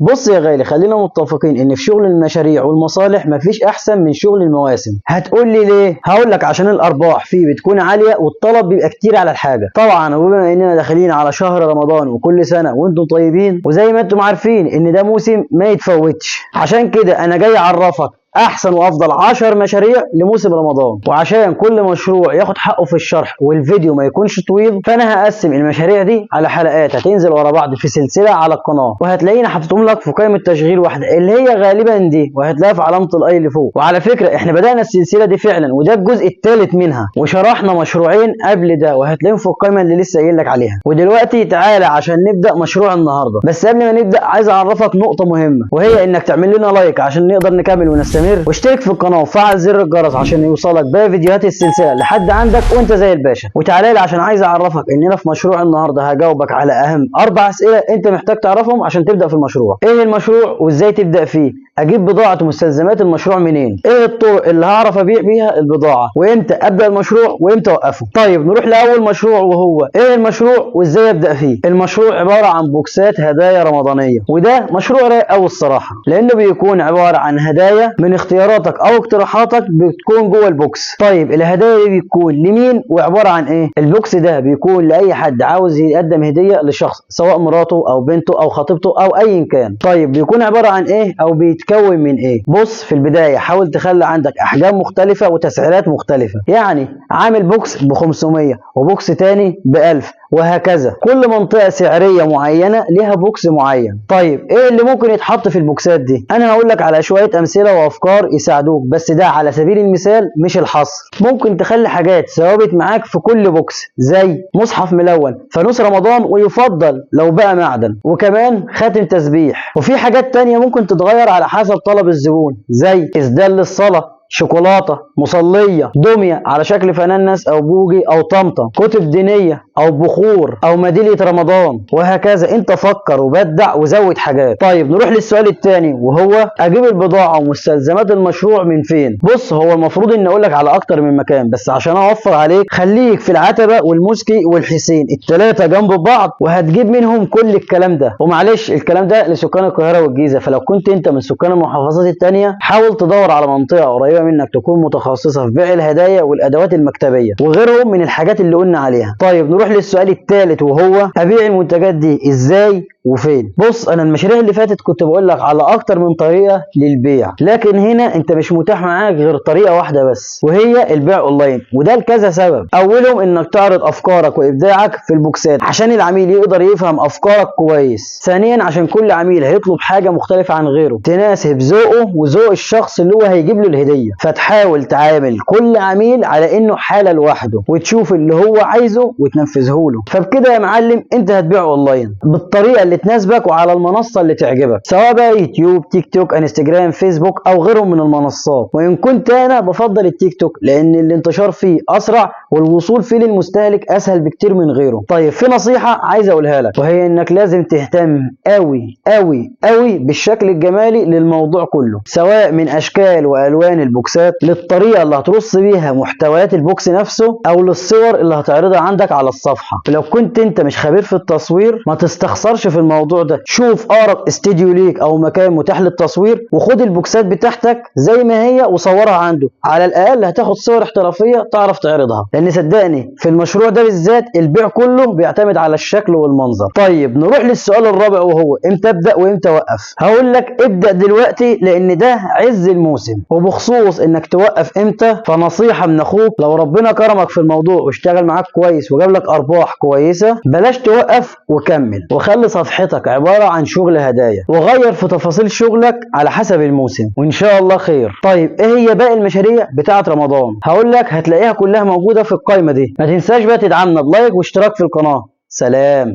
بص يا غالي، خلينا متفقين ان في شغل المشاريع والمصالح مفيش احسن من شغل المواسم. هتقول لي ليه؟ هقول لك عشان الارباح فيه بتكون عاليه والطلب بيبقى كتير على الحاجه طبعا. وبما اننا داخلين على شهر رمضان وكل سنه وانتم طيبين، وزي ما انتم عارفين ان ده موسم ما يتفوتش، عشان كده انا جاي اعرفك احسن وافضل 10 مشاريع لموسم رمضان. وعشان كل مشروع ياخد حقه في الشرح والفيديو ما يكونش طويل، فانا هقسم المشاريع دي على حلقات هتنزل ورا بعض في سلسله على القناه، وهتلاقيني حاططهم لك في قائمه تشغيل واحده اللي هي غالبا دي، وهتلاقيها في علامه الاي اللي فوق. وعلى فكره احنا بدانا السلسله دي فعلا، وده الجزء الثالث منها، وشرحنا مشروعين قبل ده وهتلاقيهم في القائمه اللي لسه قايل لك عليها. ودلوقتي تعالى عشان نبدا مشروع النهارده. بس قبل ما نبدا عايز اعرفك نقطه مهمه، وهي انك تعمل لنا لايك عشان نقدر نكمل ونستمر، واشترك في القناه وفعل زر الجرس عشان يوصلك باقي فيديوهات السلسله لحد عندك وانت زي الباشا. وتعالى لي عشان عايز اعرفك اننا في مشروع النهارده هجاوبك على اهم 4 اسئله انت محتاج تعرفهم عشان تبدا في المشروع. ايه المشروع وازاي تبدا فيه؟ اجيب بضاعه ومستلزمات المشروع منين؟ ايه الطرق اللي هعرف ابيع بيها البضاعه؟ وامتى ابدا المشروع وامتى اوقفه؟ طيب نروح لاول مشروع، وهو ايه المشروع وازاي ابدا فيه؟ المشروع عباره عن بوكسات هدايا رمضانيه، وده مشروع رايق قوي الصراحه، لانه بيكون عباره عن هدايا من اختياراتك او اقتراحاتك بتكون جوه البوكس. طيب الهدايا دي بتكون لمين وعباره عن ايه؟ البوكس ده بيكون لاي حد عاوز يقدم هديه لشخص، سواء مراته او بنته او خطيبته او ايا كان. طيب بيكون عباره عن ايه او بيتكون من ايه؟ بص، في البدايه حاول تخلي عندك احجام مختلفه وتسعيرات مختلفه، يعني عامل بوكس ب 500 وبوكس تاني ب 1000 وهكذا. كل منطقه سعريه معينه ليها بوكس معين. طيب ايه اللي ممكن يتحط في البوكسات دي؟ انا هقول لك على شويه امثله وافكار يساعدوك، بس ده على سبيل المثال مش الحصر. ممكن تخلي حاجات ثوابت معاك في كل بوكس، زي مصحف ملون، فانوس رمضان، ويفضل لو بقى معدن، وكمان خاتم تسبيح. وفي حاجات تانية ممكن تتغير على حسب طلب الزبون، زي اسدال للصلاه، شوكولاته، مصليه، دميه على شكل فنانس او بوجي او طمطم، كتب دينيه او بخور او ميداليه رمضان، وهكذا. انت فكر وبدع وزود حاجات. طيب نروح للسؤال الثاني، وهو اجيب البضاعه ومستلزمات المشروع من فين؟ بص، هو المفروض ان اقول لك على اكتر من مكان، بس عشان اوفر عليك خليك في العتبه والموسكي والحسين، الثلاثه جنب بعض، وهتجيب منهم كل الكلام ده. ومعلش الكلام ده لسكان القاهره والجيزه، فلو كنت انت من سكان المحافظات الثانيه حاول تدور على منطقه قريبه منك تكون متخصصه في بيع الهدايا والادوات المكتبيه وغيرهم من الحاجات اللي قلنا عليها. طيب نروح للسؤال الثالث، وهو ابيع المنتجات دي ازاي وفين؟ بص، انا المشاريع اللي فاتت كنت بقول لك على اكتر من طريقه للبيع، لكن هنا انت مش متاح معاك غير طريقه واحده بس، وهي البيع اونلاين. وده لكذا سبب. اولهم انك تعرض افكارك وابداعك في البوكسات عشان العميل يقدر يفهم افكارك كويس. ثانيا عشان كل عميل هيطلب حاجه مختلفه عن غيره تناسب ذوقه وذوق الشخص اللي هو هيجيب له الهديه، فتحاول تعامل كل عميل على انه حاله لوحده وتشوف اللي هو عايزه وتنفذه له. فبكده يا معلم انت هتبيع اونلاين بالطريقه اللي تناسبك وعلى المنصه اللي تعجبك، سواء بقى يوتيوب، تيك توك، انستجرام، فيسبوك او غيرهم من المنصات. وان كنت انا بفضل التيك توك لان الانتشار فيه اسرع والوصول فيه للمستهلك اسهل بكتير من غيره. طيب في نصيحه عايز اقولها لك، وهي انك لازم تهتم قوي قوي قوي بالشكل الجمالي للموضوع كله، سواء من اشكال والوان البوكسات، للطريقه اللي هترص بيها محتويات البوكس نفسه، او للصور اللي هتعرضها عندك على الصفحه. ولو كنت انت مش خبير في التصوير ما تستخسرش في الموضوع ده، شوف اقرب استديو ليك او مكان متاح للتصوير وخد البوكسات بتاعتك زي ما هي وصورها عنده. على الاقل هتاخد صور احترافيه تعرف تعرضها، لان صدقني في المشروع ده بالذات البيع كله بيعتمد على الشكل والمنظر. طيب نروح للسؤال الرابع، وهو امتى ابدا وامتى اوقف؟ هقول لك ابدا دلوقتي لان ده عز الموسم. وبخصوص انك توقف امتى، فنصيحه من اخوك، لو ربنا كرمك في الموضوع واشتغل معاك كويس وجاب لك ارباح كويسه، بلاش توقف وكمل، وخلي صفحتك عباره عن شغل هدايا، وغير في تفاصيل شغلك على حسب الموسم، وان شاء الله خير. طيب ايه هي باقي المشاريع بتاعه رمضان؟ هقول لك هتلاقيها كلها موجوده في القائمه دي. ما تنساش بقى تدعمنا بلايك واشتراك في القناه. سلام.